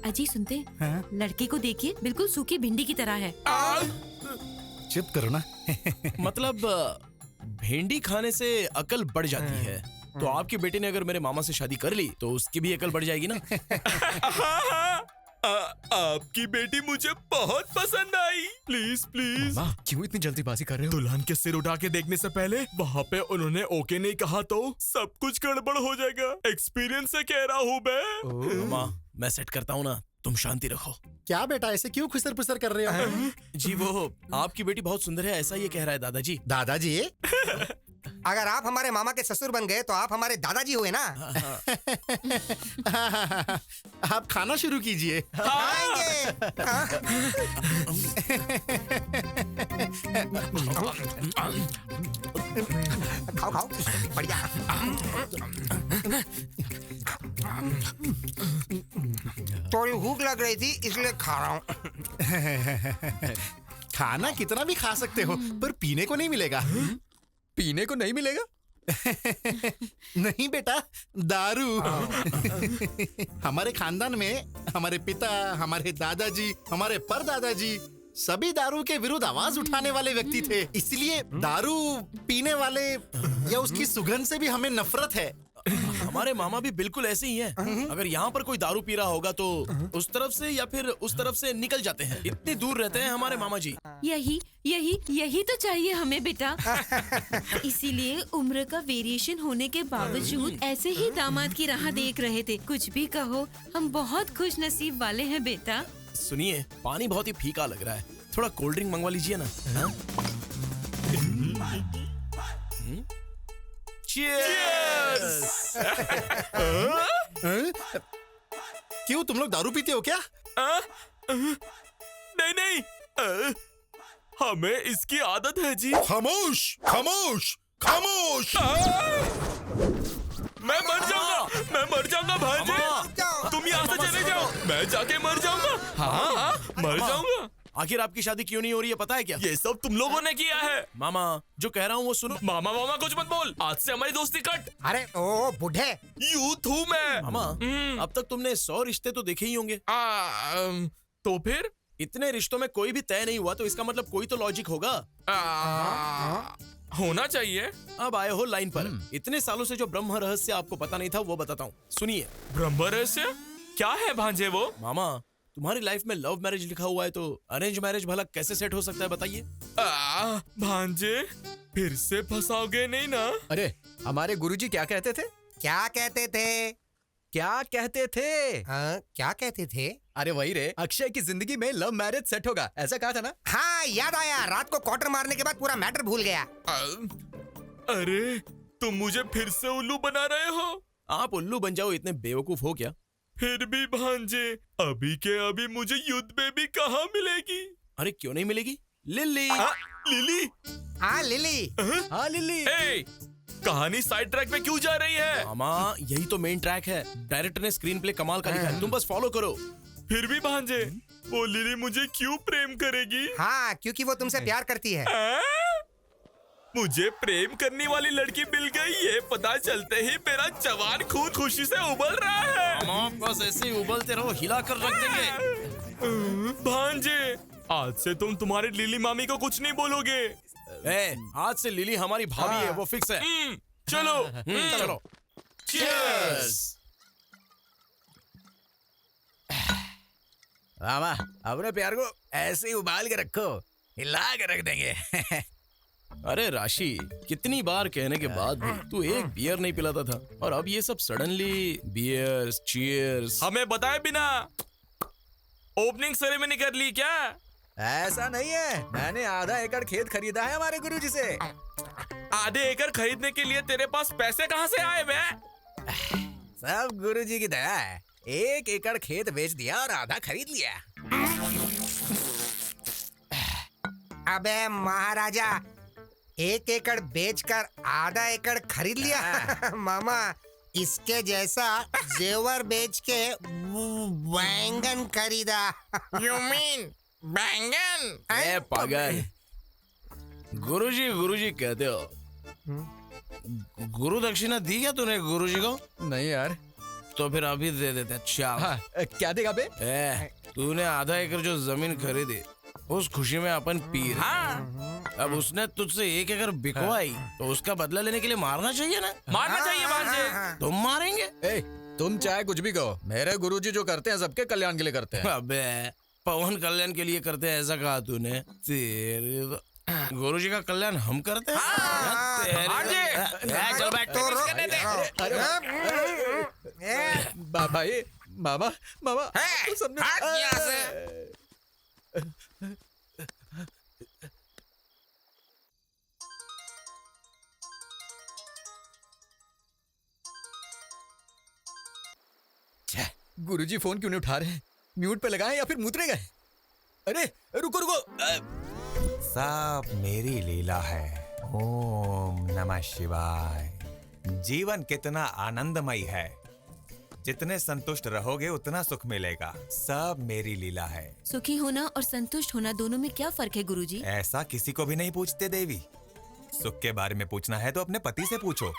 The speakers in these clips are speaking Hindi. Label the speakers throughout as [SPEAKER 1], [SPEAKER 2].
[SPEAKER 1] अजी सुनते?
[SPEAKER 2] हाँ?
[SPEAKER 1] लड़के को देखिए, बिल्कुल सूखी भिंडी की तरह है।
[SPEAKER 2] चुप करो ना।
[SPEAKER 3] मतलब भिंडी खाने से अकल बढ़ जाती है। तो आपकी बेटी ने अगर मेरे मामा से शादी कर ली तो उसकी भी अकल बढ़ जाएगी ना।
[SPEAKER 4] आपकी बेटी मुझे बहुत पसंद आई। Please please.
[SPEAKER 5] मामा, क्यों इतनी जल्दीबाजी कर रहे हो?
[SPEAKER 4] दुल्हन के सिर उठा के देखने से पहले वहाँ पे उन्होंने ओके नहीं कहा तो सब कुछ गड़बड़ हो जाएगा। एक्सपीरियंस से कह रहा हूँ मैं।
[SPEAKER 3] मामा मैं सेट करता हूँ ना, तुम शांति रखो।
[SPEAKER 2] क्या बेटा ऐसे क्यों खुसर पुसर कर रहे हो?
[SPEAKER 3] जी वो आपकी बेटी बहुत सुंदर है, ऐसा ये कह रहा है दादाजी।
[SPEAKER 2] दादाजी?
[SPEAKER 6] अगर आप हमारे मामा के ससुर बन गए तो आप हमारे दादाजी हुए ना।
[SPEAKER 2] आप खाना शुरू कीजिए।
[SPEAKER 6] खाएंगे। खाओ खाओ, बढ़िया। थोड़ी भूख लग रही थी इसलिए खा रहा हूँ।
[SPEAKER 2] खाना कितना भी खा सकते हो, पर पीने को नहीं मिलेगा।
[SPEAKER 5] पीने को नहीं मिलेगा?
[SPEAKER 2] नहीं बेटा, दारू। हमारे खानदान में हमारे पिता, हमारे दादाजी, हमारे परदादाजी सभी दारू के विरुद्ध आवाज उठाने वाले व्यक्ति थे। इसलिए दारू पीने वाले या उसकी सुगंध से भी हमें नफरत है।
[SPEAKER 3] हमारे मामा भी बिल्कुल ऐसे ही हैं। अगर यहाँ पर कोई दारू पी रहा होगा तो उस तरफ से या फिर उस तरफ से निकल जाते हैं। इतनी दूर रहते हैं हमारे मामा जी।
[SPEAKER 1] यही यही यही तो चाहिए हमें बेटा। इसीलिए उम्र का वेरिएशन होने के बावजूद ऐसे ही दामाद की राह देख रहे थे। कुछ भी कहो, हम बहुत खुश नसीब वाले हैं बेटा।
[SPEAKER 3] सुनिए, पानी बहुत ही फीका लग रहा है, थोड़ा कोल्ड ड्रिंक मंगवा लीजिए ना। हाँ? Cheers!
[SPEAKER 2] क्यों, तुम लोग दारू पीते हो क्या?
[SPEAKER 4] नहीं नहीं, हमें इसकी आदत है जी।
[SPEAKER 2] खामोश खामोश खामोश।
[SPEAKER 4] मैं मर जाऊंगा भाई। तुम यहाँ से चले जाओ, मैं जाके मर जाऊंगा। हाँ, मर जाऊंगा।
[SPEAKER 3] आखिर आपकी शादी क्यों नहीं हो रही है पता है क्या?
[SPEAKER 4] ये सब तुम लोगों ने किया है।
[SPEAKER 3] मामा जो कह रहा हूँ वो सुनो।
[SPEAKER 4] मामा मामा कुछ मत बोल, आज से हमारी दोस्ती कट।
[SPEAKER 6] अरे ओ बूढ़े,
[SPEAKER 4] यूथ हूँ मैं।
[SPEAKER 3] मामा अब तक तुमने 100 रिश्ते तो देखे ही होंगे।
[SPEAKER 4] तो फिर
[SPEAKER 3] इतने रिश्तों में कोई भी तय नहीं हुआ तो इसका मतलब कोई तो लॉजिक होगा।
[SPEAKER 4] होना चाहिए।
[SPEAKER 3] अब आए हो लाइन पर। इतने सालों से जो ब्रह्म रहस्य आपको पता नहीं था वो बताता हूँ, सुनिए।
[SPEAKER 4] ब्रह्म रहस्य क्या है भांजे वो?
[SPEAKER 3] मामा तुम्हारी लाइफ में लव मैरिज लिखा हुआ है तो अरेंज मैरिज भला कैसे सेट हो सकता है बताइए?
[SPEAKER 4] भांजे फिर से फंसाओगे नहीं ना?
[SPEAKER 5] अरे हमारे गुरुजी क्या कहते थे?
[SPEAKER 6] क्या कहते थे?
[SPEAKER 5] क्या कहते थे?
[SPEAKER 6] क्या कहते थे?
[SPEAKER 5] अरे वही रे, अक्षय की जिंदगी में लव मैरिज सेट होगा, ऐसा कहा था ना?
[SPEAKER 6] हाँ याद आया, रात को क्वार्टर मारने के बाद पूरा मैटर भूल गया।
[SPEAKER 4] अरे तुम मुझे फिर से उल्लू बना रहे हो।
[SPEAKER 3] आप उल्लू बन जाओ, इतने बेवकूफ हो क्या?
[SPEAKER 4] फिर भी भांजे, अभी के अभी मुझे युद्ध बेबी कहाँ मिलेगी?
[SPEAKER 3] अरे क्यों नहीं मिलेगी? लिली।
[SPEAKER 4] लिली?
[SPEAKER 6] हाँ लिली।
[SPEAKER 5] हाँ लिली।
[SPEAKER 4] कहानी साइड ट्रैक में क्यों जा रही है?
[SPEAKER 3] मामा यही तो मेन ट्रैक है, डायरेक्टर ने स्क्रीन प्ले कमाल का लिखा है, तुम बस फॉलो करो।
[SPEAKER 4] फिर भी भांजे, वो लिली मुझे क्यों प्रेम करेगी?
[SPEAKER 6] हाँ क्योंकि वो तुमसे प्यार करती है।
[SPEAKER 4] मुझे प्रेम करने वाली लड़की मिल गई, ये पता चलते ही मेरा जवान खून खुशी से उबल रहा है।
[SPEAKER 3] मामा बस ऐसे ही उबलते रहो, हिला कर रख देंगे।
[SPEAKER 4] भांजे, आज से तुम तुम्हारी लिली मामी को कुछ नहीं बोलोगे।
[SPEAKER 3] आज से लिली हमारी भाभी है, वो फिक्स है।
[SPEAKER 4] चलो
[SPEAKER 3] चलो। Cheers!
[SPEAKER 5] मामा अपने प्यार को ऐसे ही उबाल के रखो, हिला के रख देंगे।
[SPEAKER 3] अरे राशि, कितनी बार कहने के बाद भी तू एक बियर नहीं पिलाता था और अब ये सब सडनली बियर, चीयर्स।
[SPEAKER 4] हमें बताए बिना ओपनिंग सेरेमनी कर ली क्या?
[SPEAKER 5] ऐसा नहीं है, मैंने आधा एकड़ खेत खरीदा है हमारे गुरुजी से।
[SPEAKER 4] आधे एकड़ खरीदने के लिए तेरे पास पैसे कहाँ से आए बे?
[SPEAKER 5] सब गुरुजी की दया है। 1 एकड़ खेत बेच दिया और आधा खरीद लिया।
[SPEAKER 6] अबे महाराजा, 1 एकड़ बेचकर आधा एकड़ खरीद लिया। मामा इसके जैसा जेवर बेच के बैंगन खरीदा।
[SPEAKER 7] You mean बैंगन?
[SPEAKER 3] ए पागल, गुरुजी गुरुजी कहते हो, गुरु दक्षिणा दी क्या तूने गुरुजी को?
[SPEAKER 5] नहीं यार।
[SPEAKER 3] तो फिर अभी दे देते। चल।
[SPEAKER 5] हाँ, क्या देगा बे?
[SPEAKER 3] तूने आधा एकड़ जो जमीन खरीदी उस खुशी में अपन पी रहे।
[SPEAKER 4] हाँ,
[SPEAKER 3] अब उसने तुझसे 1 एकड़ बिकवाई तो उसका बदला लेने के लिए मारना चाहिए ना।
[SPEAKER 4] मारना चाहिए भांजे।
[SPEAKER 3] तुम मारेंगे?
[SPEAKER 5] ए, तुम चाहे कुछ भी कहो, मेरे गुरुजी जो करते हैं सबके कल्याण के लिए करते हैं।
[SPEAKER 3] अबे पवन कल्याण के लिए करते हैं ऐसा कहा तूने? तेरे तो गुरुजी का कल्याण हम करते हैं। चल बैठ।
[SPEAKER 5] भाई मामा मामा
[SPEAKER 7] है,
[SPEAKER 5] सबने
[SPEAKER 7] हट यहाँ से।
[SPEAKER 5] गुरुजी फोन क्यों नहीं उठा रहे? म्यूट पे लगाए या फिर मुतरे गए? अरे रुको रुको।
[SPEAKER 8] सब मेरी लीला है। ओम नमः शिवाय। जीवन कितना आनंदमय है, जितने संतुष्ट रहोगे उतना सुख मिलेगा। सब मेरी लीला है।
[SPEAKER 1] सुखी होना और संतुष्ट होना दोनों में क्या फर्क है गुरुजी?
[SPEAKER 8] ऐसा किसी को भी नहीं पूछते देवी। सुख के बारे में पूछना है तो अपने पति से पूछो,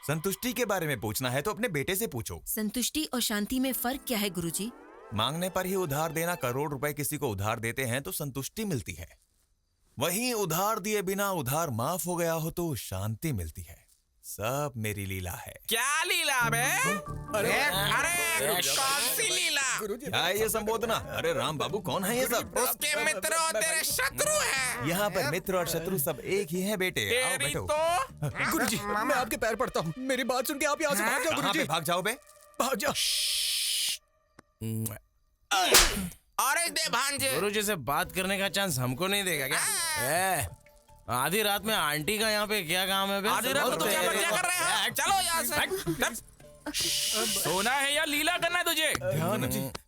[SPEAKER 8] संतुष्टि के बारे में पूछना है तो अपने बेटे से पूछो।
[SPEAKER 1] संतुष्टि और शांति में फर्क क्या है गुरुजी?
[SPEAKER 8] मांगने पर ही उधार देना, करोड़ रुपए किसी को उधार देते हैं तो संतुष्टि मिलती है। वहीं उधार दिए बिना उधार माफ हो गया हो तो शांति मिलती है। सब मेरी लीला है।
[SPEAKER 4] क्या लीला बे? अरे कौन सी लीला?
[SPEAKER 8] क्या है ये संबोधना? अरे राम बाबू कौन है ये सब?
[SPEAKER 7] उसके मित्र और तेरे शत्रु हैं।
[SPEAKER 8] यहाँ पर मित्र और शत्रु सब एक ही हैं बेटे। आओ
[SPEAKER 7] तेरी
[SPEAKER 8] बैठो।
[SPEAKER 7] तो
[SPEAKER 5] गुरुजी मैं आपके पैर पड़ता हूँ, मेरी बात सुन के आप यहाँ से भाग जाओ।
[SPEAKER 8] कहाँ
[SPEAKER 5] गुरुजी
[SPEAKER 8] पे भाग जाओ बे?
[SPEAKER 5] भाग जाओ।
[SPEAKER 7] और दे भांजे।
[SPEAKER 3] गुरुजी से बात करने का चांस हमको नहीं देगा क्या? आधी रात में आंटी का यहाँ पे क्या काम है बे?
[SPEAKER 4] आधी रात को तुम यहाँ पर क्या कर रहे हैं? चलो यहाँ से। सोना है या लीला करना है तुझे?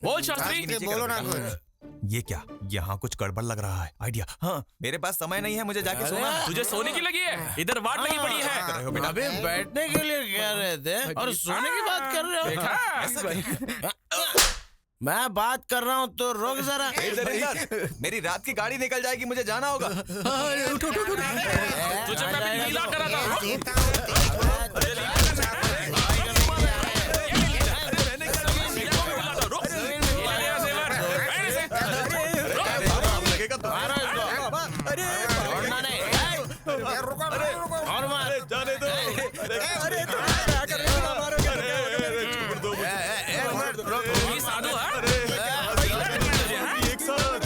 [SPEAKER 4] बोल शास्त्री।
[SPEAKER 6] बोलो ना कुछ।
[SPEAKER 8] ये क्या? यहाँ कुछ गड़बड़ लग रहा है। आइडिया। हाँ मेरे पास समय नहीं है, मुझे जाके सोना है।
[SPEAKER 4] तुझे सोने की लगी है? इधर वाट लगी पड़ी है।
[SPEAKER 3] अबे बैठने के लिए कह रहे थे और सोने की बात कर रहे हो। मैं बात कर रहा हूँ तो रुक जरा।
[SPEAKER 8] इधर मेरी रात की गाड़ी निकल जाएगी, मुझे जाना होगा।
[SPEAKER 5] उठो उठो उठो।
[SPEAKER 4] तुझे मैं अभी लीला करा था।
[SPEAKER 8] लगेगा तो।
[SPEAKER 3] छोड़ना नहीं। और मार।
[SPEAKER 8] जाने दो।
[SPEAKER 4] ये साधु है?
[SPEAKER 8] एक साथ।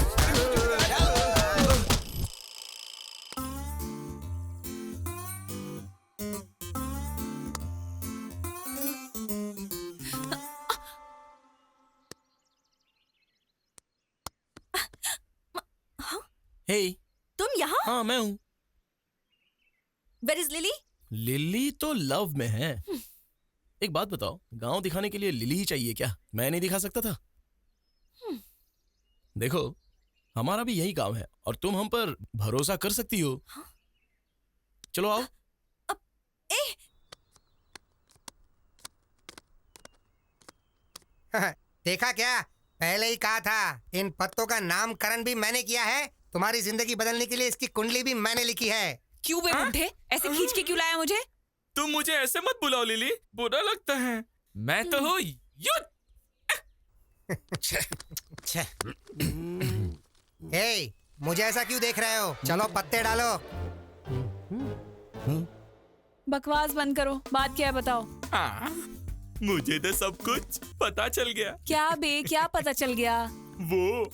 [SPEAKER 3] हे,
[SPEAKER 1] तुम यहाँ?
[SPEAKER 3] हाँ मैं हूँ।
[SPEAKER 1] Where is lily?
[SPEAKER 3] लिली तो लव में है। एक बात बताओ, गांव दिखाने के लिए लिली ही चाहिए क्या? मैं नहीं दिखा सकता था? देखो हमारा भी यही काम है और तुम हम पर भरोसा कर सकती हो। चलो आओ।
[SPEAKER 6] देखा क्या? पहले ही कहा था, इन पत्तों का नामकरण भी मैंने किया है। तुम्हारी जिंदगी बदलने के लिए इसकी कुंडली भी मैंने लिखी है।
[SPEAKER 9] क्यों बे बुड्ढे, ऐसे खींच के क्यों लाया मुझे?
[SPEAKER 4] तुम मुझे ऐसे मत बुलाओ लिली, बुरा लगता है। मैं तो हूँ युद्ध।
[SPEAKER 6] ए, मुझे ऐसा क्यों देख रहे हो? चलो पत्ते डालो।
[SPEAKER 9] बकवास बंद करो, बात क्या है बताओ।
[SPEAKER 4] हाँ, मुझे तो सब कुछ पता चल गया।
[SPEAKER 9] क्या बे, क्या पता चल गया?
[SPEAKER 4] वो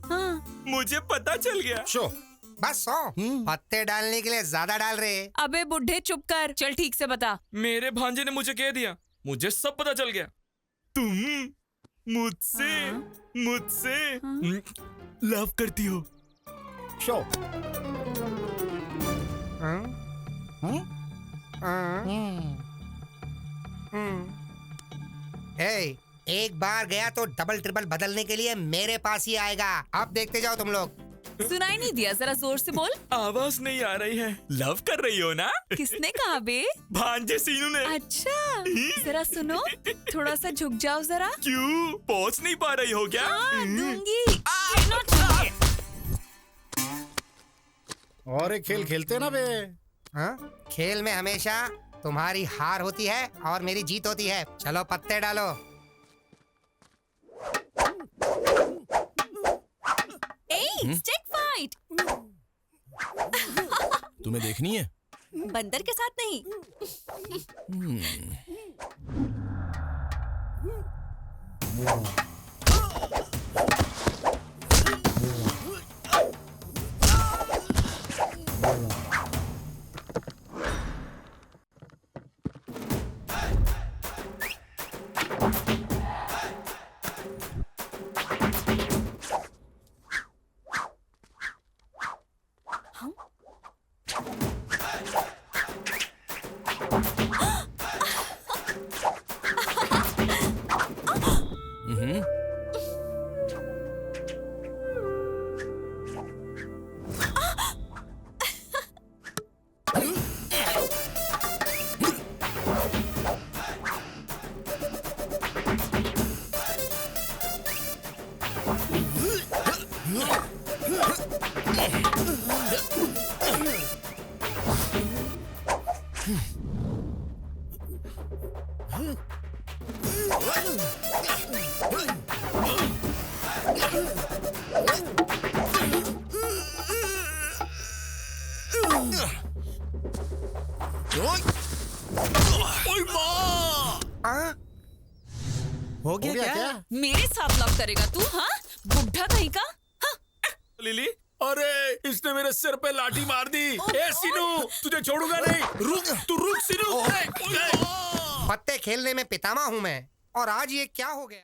[SPEAKER 9] हाँ?
[SPEAKER 4] मुझे पता चल गया।
[SPEAKER 2] शो
[SPEAKER 6] बस पत्ते डालने के लिए ज्यादा डाल रहे।
[SPEAKER 9] अबे बुड्ढे चुप कर, चल ठीक से बता।
[SPEAKER 4] मेरे भांजे ने मुझे कह दिया, मुझे सब पता चल गया। तुम मुझसे लव करती हो।
[SPEAKER 2] शो
[SPEAKER 6] ए, एक बार गया तो डबल ट्रिपल बदलने के लिए मेरे पास ही आएगा। अब देखते जाओ तुम लोग।
[SPEAKER 9] सुनाई नहीं दिया, जरा जोर से बोल।
[SPEAKER 4] आवाज नहीं आ रही है। लव कर रही हो ना?
[SPEAKER 9] किसने कहा बे?
[SPEAKER 4] भांजे सीनू ने।
[SPEAKER 9] अच्छा, जरा सुनो, थोड़ा सा झुक जाओ जरा।
[SPEAKER 4] क्यों, पहुंच नहीं पा रही हो क्या?
[SPEAKER 9] हाँ, दूंगी।
[SPEAKER 2] और एक खेल खेलते ना बे।
[SPEAKER 6] हाँ? खेल में हमेशा तुम्हारी हार होती है और मेरी जीत होती है। चलो पत्ते डालो।
[SPEAKER 9] Stick fight.
[SPEAKER 3] तुम्हें देखनी है?
[SPEAKER 9] बंदर के साथ नहीं।
[SPEAKER 8] हो गया क्या?
[SPEAKER 9] मेरे साथ लव करेगा तू? हाँ, बुढ़ा कहीं का। हाँ?
[SPEAKER 3] लिली, अरे इसने मेरे सिर पे लाठी मार दी। ए सीनू, तुझे छोड़ूंगा नहीं। रुक, तू रुक सीनू।
[SPEAKER 6] पत्ते खेलने में पितामह हूँ मैं, और आज ये क्या हो गया?